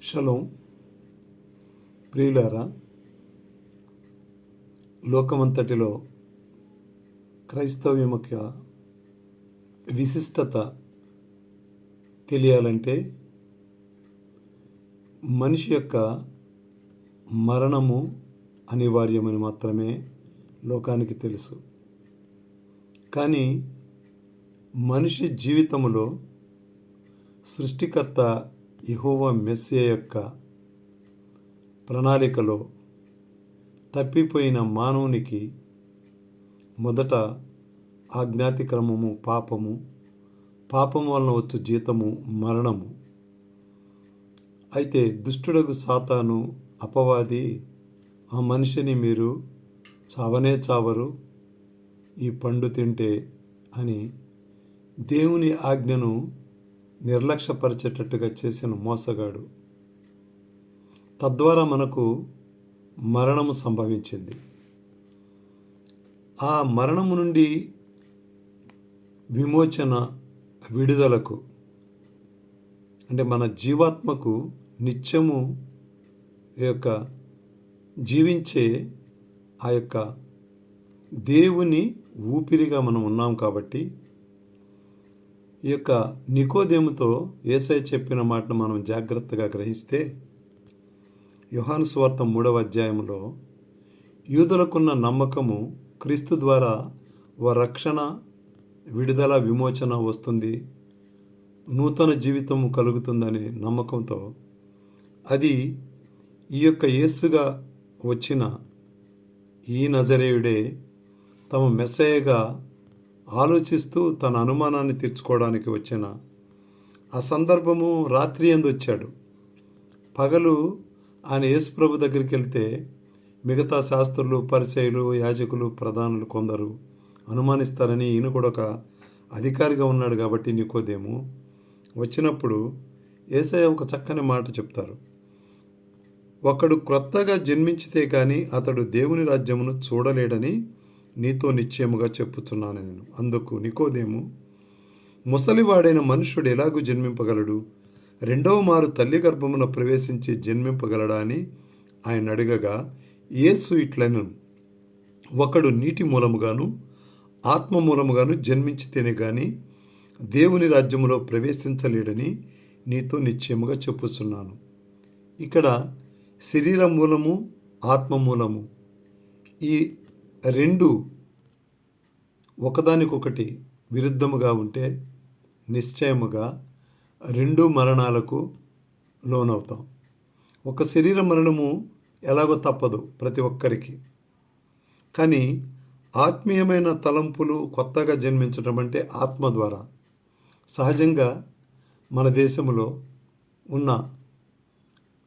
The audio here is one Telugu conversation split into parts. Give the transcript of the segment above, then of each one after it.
షలోం ప్రియులారా, లోకమంతటిలో క్రైస్తవ్యం యొక్క విశిష్టత తెలియాలంటే మనిషి యొక్క మరణము అనివార్యమని మాత్రమే లోకానికి తెలుసు. కానీ మనిషి జీవితంలో సృష్టికర్త యెహోవా మెస్సియా యొక్క ప్రణాళికలో తప్పిపోయిన మానవునికి మొదట ఆజ్ఞాతిక్రమము పాపము వలన వచ్చు జీతము మరణము. అయితే దుష్టుడగు సాతాను అపవాది ఆ మనిషిని మీరు చావనే చావరు ఈ పండు తింటే అని దేవుని ఆజ్ఞను నిర్లక్ష్యపరిచేటట్టుగా చేసిన మోసగాడు. తద్వారా మనకు మరణము సంభవించింది. ఆ మరణము నుండి విమోచన విడుదలకు అంటే మన జీవాత్మకు నిత్యము యొక్క జీవించే ఆ యొక్క దేవుని ఊపిరిగా మనం ఉన్నాం. కాబట్టి ఈ యొక్క నికోదేముతో యేసయ్య చెప్పిన మాటను మనం జాగ్రత్తగా గ్రహిస్తే యోహాను సువార్త 3వ అధ్యాయంలో యూదులకున్న నమ్మకము క్రీస్తు ద్వారా రక్షణ, విడుదల, విమోచన వస్తుంది, నూతన జీవితము కలుగుతుందనే నమ్మకంతో అది ఈ యొక్క యేసుగా వచ్చిన ఈ నజరేయుడే తమ మెస్సయ్యగా ఆలోచిస్తూ తన అనుమానాన్ని తీర్చుకోవడానికి వచ్చిన ఆ సందర్భము రాత్రి యందు వచ్చాడు. పగలు ఆయన యేసు ప్రభు దగ్గరికి వెళ్తే మిగతా శాస్త్రులు, పరిసయ్యులు, యాజకులు, ప్రధానులు కొందరు అనుమానిస్తారని ఈయన కూడా ఒక అధికారిగా ఉన్నాడు. కాబట్టి నికోదేము వచ్చినప్పుడు యేసయ్య ఒక చక్కని మాట చెప్తారు. ఒకడు క్రొత్తగా జన్మించితే కానీ అతడు దేవుని రాజ్యమును చూడలేడని నీతో నిశ్చయముగా చెప్పుచున్నాను నేను. అందుకు నికోదేము, ముసలివాడైన మనుష్యుడు ఎలాగూ జన్మింపగలడు? రెండవ మారు తల్లి గర్భమున ప్రవేశించి జన్మింపగలడా అని ఆయన అడగగా యేసు ఇట్లను, ఒకడు నీటి మూలముగాను ఆత్మ మూలముగాను జన్మించితేనే గాని దేవుని రాజ్యములో ప్రవేశించలేడని నీతో నిశ్చయముగా చెప్పుచున్నాను. ఇక్కడ శరీర మూలము, ఆత్మ మూలము ఈ రెండు ఒకదానికొకటి విరుద్ధముగా ఉంటే నిశ్చయముగా రెండు మరణాలకు లోనవుతాం. ఒక శరీర మరణము ఎలాగో తప్పదు ప్రతి ఒక్కరికి. కానీ ఆత్మీయమైన తలంపులు కొత్తగా జన్మించడం అంటే ఆత్మ ద్వారా. సహజంగా మన దేశంలో ఉన్న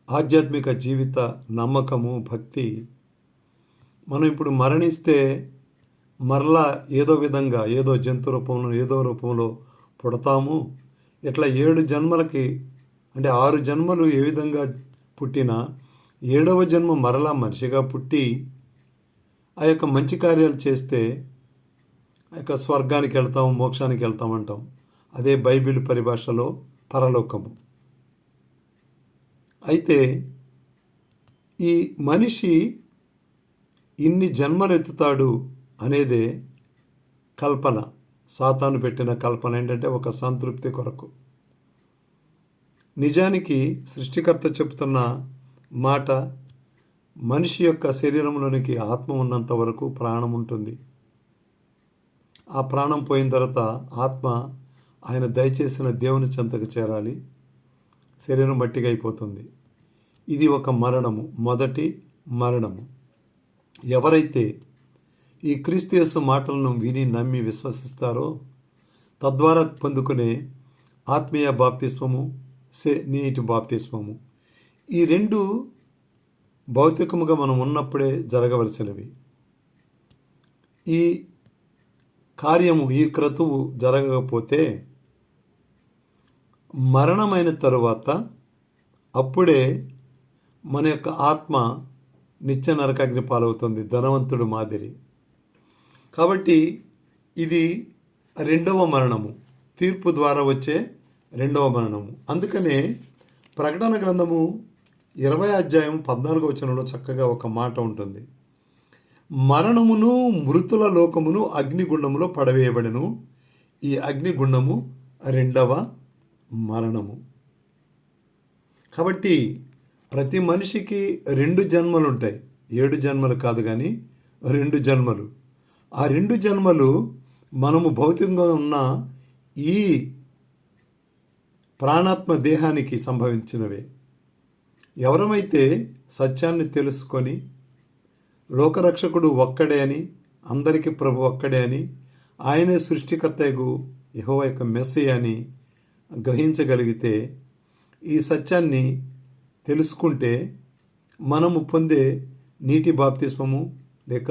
ఆధ్యాత్మిక జీవిత నమ్మకము, భక్తి, మనం ఇప్పుడు మరణిస్తే మరలా ఏదో విధంగా ఏదో జంతు రూపంలో ఏదో రూపంలో పుడతాము. ఇట్లా 7 జన్మలకి అంటే 6 జన్మలు ఏ విధంగా పుట్టినా 7వ జన్మ మరలా మనిషిగా పుట్టి ఆ యొక్క మంచి కార్యాలు చేస్తే ఆ యొక్క స్వర్గానికి వెళ్తాం, మోక్షానికి వెళ్తామంటాం. అదే బైబిల్ పరిభాషలో పరలోకము. అయితే ఈ మనిషి ఇన్ని జన్మలు ఎత్తుతాడు అనేదే కల్పన, సాతాను పెట్టిన కల్పన. ఏంటంటే ఒక సంతృప్తి కొరకు. నిజానికి సృష్టికర్త చెప్తున్న మాట, మనిషి యొక్క శరీరంలోనికి ఆత్మ ఉన్నంత వరకు ప్రాణం ఉంటుంది. ఆ ప్రాణం పోయిన తర్వాత ఆత్మ ఆయన దయచేసిన దేవుని చెంతకు చేరాలి, శరీరం మట్టిగా అయిపోతుంది. ఇది ఒక మరణము, మొదటి మరణము. ఎవరైతే ఈ క్రీస్తు యేసు మాటలను విని నమ్మి విశ్వసిస్తారో తద్వారా పొందుకునే ఆత్మీయ బాప్తిస్మము, నీటి బాప్తిస్మము, ఈ రెండు భౌతికముగా మనం ఉన్నప్పుడే జరగవలసినవి. ఈ కార్యము, ఈ క్రతువు జరగకపోతే మరణమైన తరువాత అప్పుడే మన యొక్క ఆత్మ నిత్య నరకాగ్ని పాలవుతుంది, ధనవంతుడు మాదిరి. కాబట్టి ఇది రెండవ మరణము, తీర్పు ద్వారా వచ్చే రెండవ మరణము. అందుకనే ప్రకటన గ్రంథము 20 అధ్యాయం 14 చక్కగా ఒక మాట ఉంటుంది. మరణమును మృతుల లోకమును అగ్నిగుండములో పడవేయబడెను. ఈ అగ్నిగుండము రెండవ మరణము. కాబట్టి ప్రతి మనిషికి 2 జన్మలు ఉంటాయి. 7 జన్మలు కాదు కానీ 2 జన్మలు. ఆ 2 జన్మలు మనము భౌతికంగా ఉన్న ఈ ప్రాణాత్మ దేహానికి సంభవించినవే. ఎవరమైతే సత్యాన్ని తెలుసుకొని లోకరక్షకుడు ఒక్కడే అని, అందరికీ ప్రభు ఒక్కడే అని, ఆయనే సృష్టికర్తయగు యెహోవా యొక్క మెస్సీయ అని గ్రహించగలిగితే, ఈ సత్యాన్ని తెలుసుకుంటే మనము పొందే నీటి బాప్తిస్మము లేక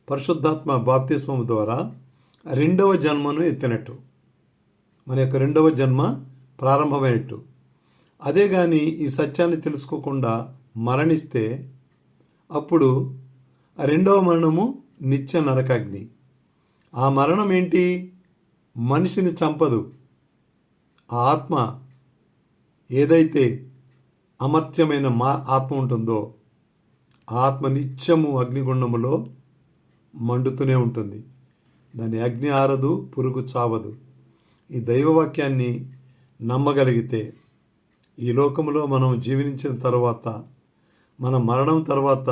పరిశుద్ధాత్మ బాప్తిస్మము ద్వారా 2వ జన్మను ఎత్తినట్టు, మన యొక్క 2వ జన్మ ప్రారంభమైనట్టు. అదే కానీ ఈ సత్యాన్ని తెలుసుకోకుండా మరణిస్తే అప్పుడు 2వ మరణము నిత్య నరకాగ్ని. ఆ మరణం ఏంటి? మనిషిని చంపదు. ఆ ఆత్మ ఏదైతే అమర్త్యమైన ఆత్మ ఉంటుందో ఆ ఆత్మ నిత్యము అగ్నిగుండములో మండుతూనే ఉంటుంది. దాని అగ్ని ఆరదు, పురుగు చావదు. ఈ దైవవాక్యాన్ని నమ్మగలిగితే ఈ లోకంలో మనం జీవించిన తర్వాత, మన మరణం తర్వాత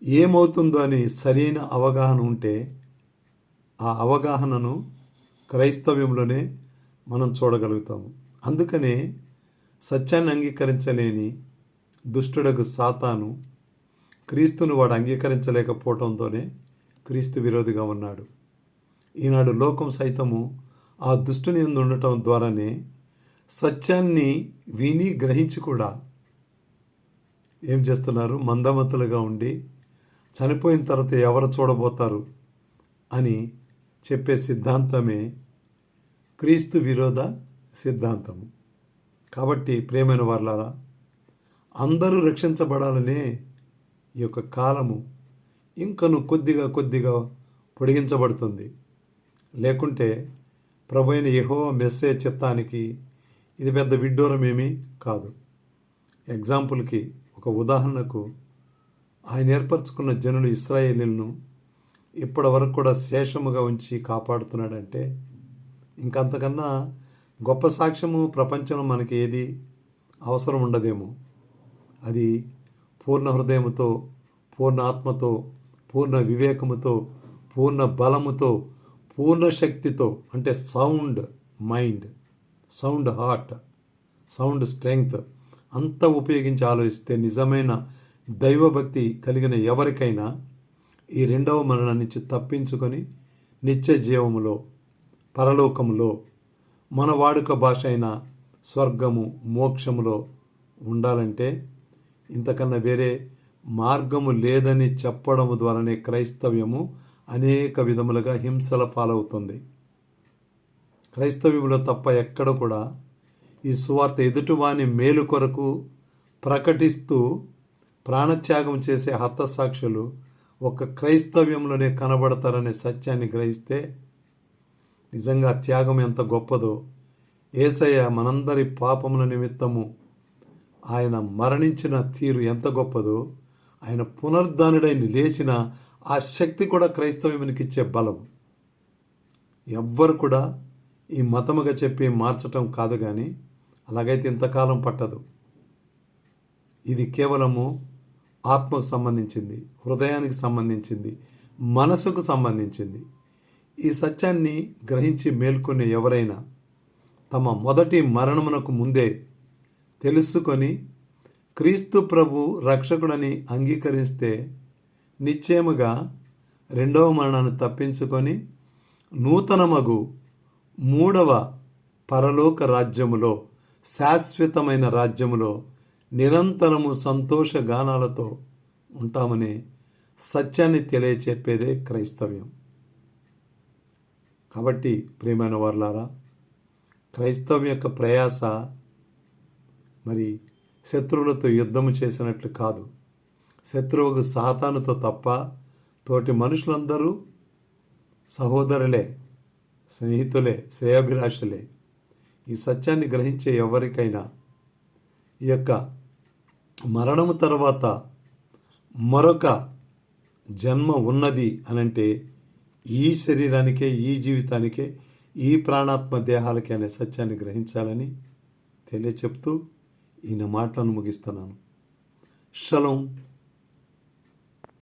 ఏమవుతుందో అని సరైన అవగాహన ఉంటే ఆ అవగాహనను క్రైస్తవ్యంలోనే మనం చూడగలుగుతాము. అందుకనే సత్యాన్ని అంగీకరించలేని దుష్టుడకు సాతాను క్రీస్తును వాడు అంగీకరించలేకపోవడంతోనే క్రీస్తు విరోధిగా ఉన్నాడు. ఈనాడు లోకం సైతము ఆ దుష్టుని యందు ఉండటం ద్వారానే సత్యాన్ని విని గ్రహించి కూడా ఏం చేస్తున్నారు? మందమతులుగా ఉండి చనిపోయిన తర్వాత ఎవరు చూడబోతారు అని చెప్పే సిద్ధాంతమే క్రీస్తు విరోధ సిద్ధాంతము. కాబట్టి ప్రియమైన వారలారా, అందరూ రక్షించబడాలనే ఈ యొక్క కాలము ఇంకను కొద్దిగా పొడిగించబడుతుంది. లేకుంటే ప్రభు అయిన యెహోవా మెస్సే చిత్తానికి ఇది పెద్ద విడ్డూరం ఏమీ కాదు. ఎగ్జాంపుల్కి, ఒక ఉదాహరణకు, ఆయన ఏర్పరచుకున్న జనులు ఇశ్రాయేలీలను ఇప్పటి వరకు కూడా శేషముగా ఉంచి కాపాడుతున్నాడంటే ఇంకంతకన్నా గొప్ప సాక్ష్యము ప్రపంచంలో మనకి ఏది అవసరం ఉండదేమో. అది పూర్ణ హృదయముతో, పూర్ణ ఆత్మతో, పూర్ణ వివేకముతో, పూర్ణ బలముతో, పూర్ణ శక్తితో, అంటే sound mind, sound heart, sound strength అంతా ఉపయోగించి ఆలోచిస్తే నిజమైన దైవభక్తి కలిగిన ఎవరికైనా ఈ 2వ మరణం నుంచి తప్పించుకొని నిత్య జీవములో, పరలోకములో, మన వాడుక భాష అయిన స్వర్గము, మోక్షములో ఉండాలంటే ఇంతకన్నా వేరే మార్గము లేదని చెప్పడము ద్వారానే క్రైస్తవ్యము అనేక విధములుగా హింసల పాలవుతుంది. క్రైస్తవ్యంలో తప్ప ఎక్కడ కూడా ఈ సువార్త ఎదుటివాని మేలు కొరకు ప్రకటిస్తూ ప్రాణత్యాగం చేసే హతసాక్షులు ఒక క్రైస్తవ్యంలోనే కనబడతారనే సత్యాన్ని గ్రహిస్తే నిజంగా త్యాగం ఎంత గొప్పదో, యేసయ్య మనందరి పాపముల నిమిత్తము ఆయన మరణించిన తీరు ఎంత గొప్పదో, ఆయన పునరుద్ధానుడైన లేచిన ఆ శక్తి కూడా క్రైస్తవ్యానికి ఇచ్చే బలం. ఎవ్వరు కూడా ఈ మతముగా చెప్పి మార్చటం కాదు, కానీ అలాగైతే ఇంతకాలం పట్టదు. ఇది కేవలము ఆత్మకు సంబంధించింది, హృదయానికి సంబంధించింది, మనసుకు సంబంధించింది. ఈ సత్యాన్ని గ్రహించి మేల్కొనే ఎవరైనా తమ మొదటి మరణమునకు ముందే తెలుసుకొని క్రీస్తు ప్రభు రక్షకుడని అంగీకరిస్తే నిశ్చయముగా 2వ మరణాన్ని తప్పించుకొని నూతనమగు 3వ పరలోక రాజ్యములో, శాశ్వతమైన రాజ్యములో నిరంతరము సంతోష గానాలతో ఉంటామని సత్యాన్ని తెలియచెప్పేదే క్రైస్తవ్యం. కాబట్టి ప్రియమైన వారలారా, క్రైస్తవం యొక్క ప్రయాస మరి శత్రువులతో యుద్ధము చేసినట్లు కాదు. శత్రువుకు సాతానుతో తప్ప తోటి మనుషులందరూ సహోదరులే, స్నేహితులే, శ్రేయాభిలాషులే. ఈ సత్యాన్ని గ్రహించే ఎవరికైనా ఈ యొక్క మరణము తర్వాత మరొక జన్మ ఉన్నది అనంటే ఈ శరీరానికే, ఈ జీవితానికే, ఈ ప్రాణాత్మ దేహాలకే అనే సత్యాన్ని గ్రహించాలని తెలియచెప్తూ ఈయన మాటలను ముగిస్తున్నాను. షలోం.